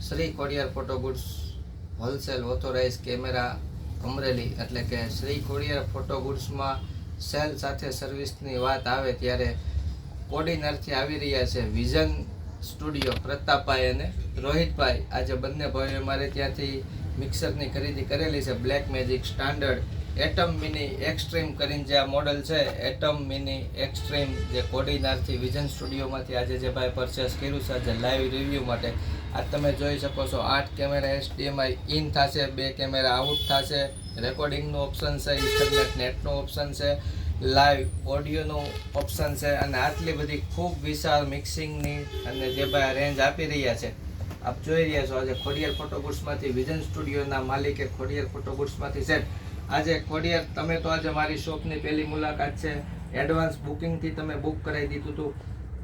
Shri Khodiyar photo goods wholesale authorise camera Amreli એટલે કે Shri Khodiyar photo ગુડ્સમાં cell સાથે સર્વિસની વાત આવે ત્યારે કોડીનારથી આવી રહ્યા છે વિઝન સ્ટુડિયો પ્રતાપભાઈ અને રોહિતભાઈ. આજે બંને ભાઈઓ મારે ત્યાંથી મિક્સરની ખરીદી કરેલી છે. Black magic standard atom mini extreme કરીને જે આ મોડલ છે એટમ મિની એક્સ્ટ્રીમ જે કોડીનારથી વિઝન સ્ટુડિયોમાંથી આજે જે ભાઈ પરચેસ કર્યું છે આજે લાઈવ રિવ્યૂ માટે. આ તમે જોઈ શકો છો 8 કેમેરા HDMI ઇન થશે, 2 કેમેરા આઉટ થશે, રેકોર્ડિંગનું ઓપ્શન છે, ઇથરનેટ નેટનું ઓપ્શન છે, લાઈવ ઓડિયોનું ઓપ્શન છે અને આટલી બધી ખૂબ વિશાળ મિક્સિંગની અને જે ભાઈ રેન્જ આપી રહ્યા છે આપ જોઈ રહ્યા છો. આજે ખોડિયાર ફોટો ગુડ્સમાંથી વિઝન સ્ટુડિયોના માલિકે ખોડિયાર ફોટો ગુડ્સમાંથી છે. આજે ખોડિયાર તમે તો આજે મારી શોપની પહેલી મુલાકાત છે. એડવાન્સ બુકિંગથી તમે બુક કરાવી દીધું હતું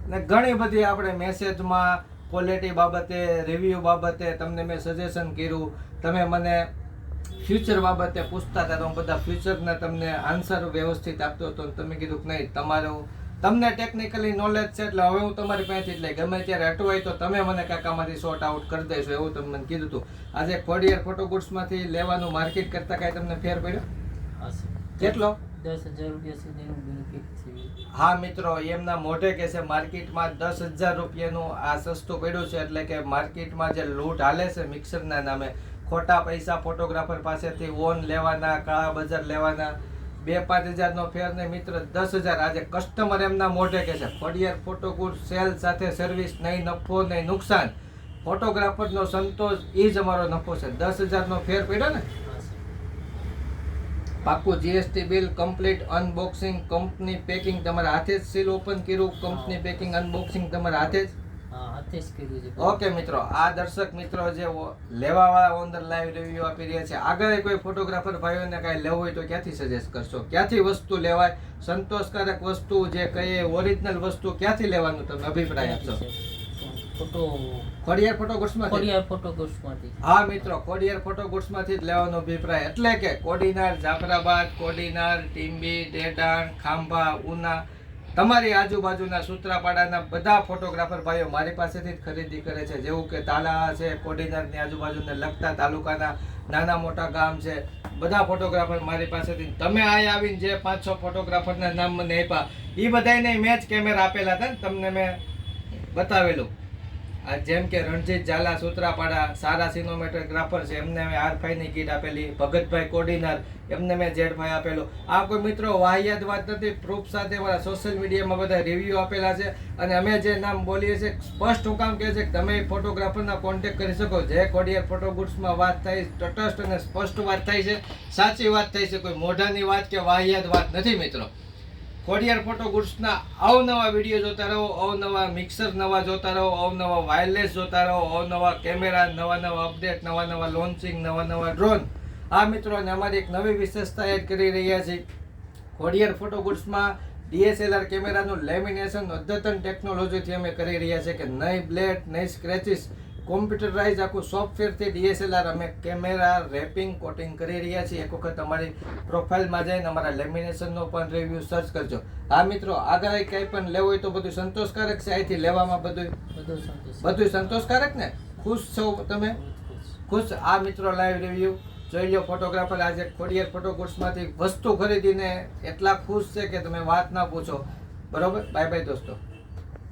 ને ઘણી બધી આપણે મેસેજમાં ક્વોલિટી બાબતે રિવ્યૂ બાબતે તમને મેં સજેશન કર્યું. તમે મને ફ્યુચર બાબતે પૂછતા હતા તો હું બધા ફ્યુચરના તમને આન્સર વ્યવસ્થિત આપતો હતો. તમે કીધું કે નહીં તમને ટેકનિકલી નોલેજ છે એટલે હવે હું તમારી પાસેથી જ લઈ ગમે ત્યારે અટવાય તો તમે મને કાકામાંથી શોર્ટ આઉટ કરી દઈશું એવું તમે મને કીધું હતું. આજે ખોડિયાર ફોટો ગુડ્સમાંથી લેવાનું માર્કેટ કરતાં કાંઈ તમને ફેર પડ્યો? કેટલો? 10,000 રૂપિયા સુધીનું બેનિફિટ છે. હા મિત્રો, એમના મોઢે કે છે માર્કેટમાં 10,000 રૂપિયાનું આ સસ્તું પડ્યું છે. એટલે કે માર્કેટમાં જે લૂંટ હાલે છે મિક્સરના નામે, ખોટા પૈસા ફોટોગ્રાફર પાસેથી ઓન લેવાના, કાળા બજાર લેવાના, 2-5 હજારનો ફેર ને મિત્ર 10,000. આજે કસ્ટમર એમના મોઢે કે છે ખોડિયાર ફોટો ગુડ સેલ સાથે સર્વિસ, નહીં નફો નહીં નુકસાન, ફોટોગ્રાફરનો સંતોષ એ જ અમારો નફો છે. 10,000નો ફેર પડ્યો ને? પાક્કું GST bill, complete unboxing, company packing તમારા હાથે જ સીલ ઓપન કર્યું, કંપની પેકિંગ અનબોક્સિંગ તમારા હાથે જ? ઓકે મિત્રો, આ દર્શક મિત્રો જે લેવાવાળા ઓન ધ લાઈવ રિવ્યુ આપી રહ્યા છે. આગળ કોઈ ફોટોગ્રાફર ભાઈઓને કાંઈ લેવું હોય તો ક્યાંથી સજેસ્ટ કરશો? ક્યાંથી વસ્તુ લેવાય? સંતોષકારક વસ્તુ જે કહીએ ઓરિજિનલ વસ્તુ ક્યાંથી લેવાનું તમે અભિપ્રાય આપશો? ખોડિયાર ફોટો ગુડ્સમાંથી. હા મિત્રો, ખોડિયાર ફોટો ગુડ્સમાંથી જ લેવાનો અભિપ્રાય. એટલે કે કોડીનાર, જાફરાબાદ, કોડીનાર, ટીમ્બી, ડેડાણ, ખાંભા, ઉના, તમારી આજુબાજુના સૂત્રાપાડાના બધા ફોટોગ્રાફર ભાઈઓ મારી પાસેથી જ ખરીદી કરે છે. જેવું કે તાલા છે, કોડીનારની આજુબાજુને લગતા તાલુકાના નાના મોટા ગામ છે, બધા ફોટોગ્રાફર મારી પાસેથી. તમે અહીંયા આવીને જે 5-6 ફોટોગ્રાફરના નામ મને આપ્યા એ બધાને મેં જ કેમેરા આપેલા હતા ને તમને મેં બતાવેલું. આ જેમ કે રણજીત ઝાલા સૂત્રાપાડા સારા સિનેમેટોગ્રાફર છે, એમને મેં R5ની કીટ આપેલી. ભગતભાઈ કોડીનાર, એમને મેં Z5 આપેલું. આ કોઈ મિત્રો વાહિયાત વાત નથી, પ્રૂફ સાથે મારા સોશિયલ મીડિયામાં બધા રિવ્યૂ આપેલા છે. અને અમે જે નામ બોલીએ છીએ સ્પષ્ટ હું કામ કહે છે કે તમે ફોટોગ્રાફરના કોન્ટેક્ટ કરી શકો. જે ખોડિયાર ફોટો ગુડ્સમાં વાત થાય તટસ્થ અને સ્પષ્ટ વાત થાય છે, સાચી વાત થાય છે, કોઈ મોઢાની વાત કે વાહિયાત વાત નથી મિત્રો. ખોડિયાર ફોટો ગુડ્સના અવનવા વિડીયો જોતા રહો, અવનવા મિક્સર નવા જોતા રહો, અવનવા વાયરલેસ જોતા રહો, અવનવા કેમેરા, નવા અપડેટ, નવા લોન્ચિંગ, નવા ડ્રોન. આ મિત્રોને અમારી એક નવી વિશેષતા એડ કરી રહ્યા છે. ખોડિયાર ફોટો ગુડ્સમાં DSLR કેમેરાનું લેમિનેશન અદ્યતન ટેકનોલોજીથી અમે કરી રહ્યા છે કે નહીં બ્લેડ, નહીં સ્ક્રેચિસ, કોમ્પ્યુટરાઇઝ આખું સોફ્ટવેરથી DSLR અમે કેમેરા રેપિંગ કોટિંગ કરી રહ્યા છીએ. એક વખત અમારી પ્રોફાઇલમાં જઈને અમારા લેમિનેશનનો પણ રિવ્યૂ સર્ચ કરજો. હા મિત્રો, આગળ કંઈ પણ લેવું હોય તો બધું સંતોષકારક છે? અહીંથી લેવામાં બધું સંતોષકારક ને? ખુશ છો તમે? ખુશ. આ મિત્રો લાઈવ રિવ્યૂ જોઈ લો. ફોટોગ્રાફર આજે ખોડિયાર ફોટો ગુડ્સમાંથી વસ્તુ ખરીદીને એટલા ખુશ છે કે તમે વાત ના પૂછો. બરોબર, બાય બાય દોસ્તો.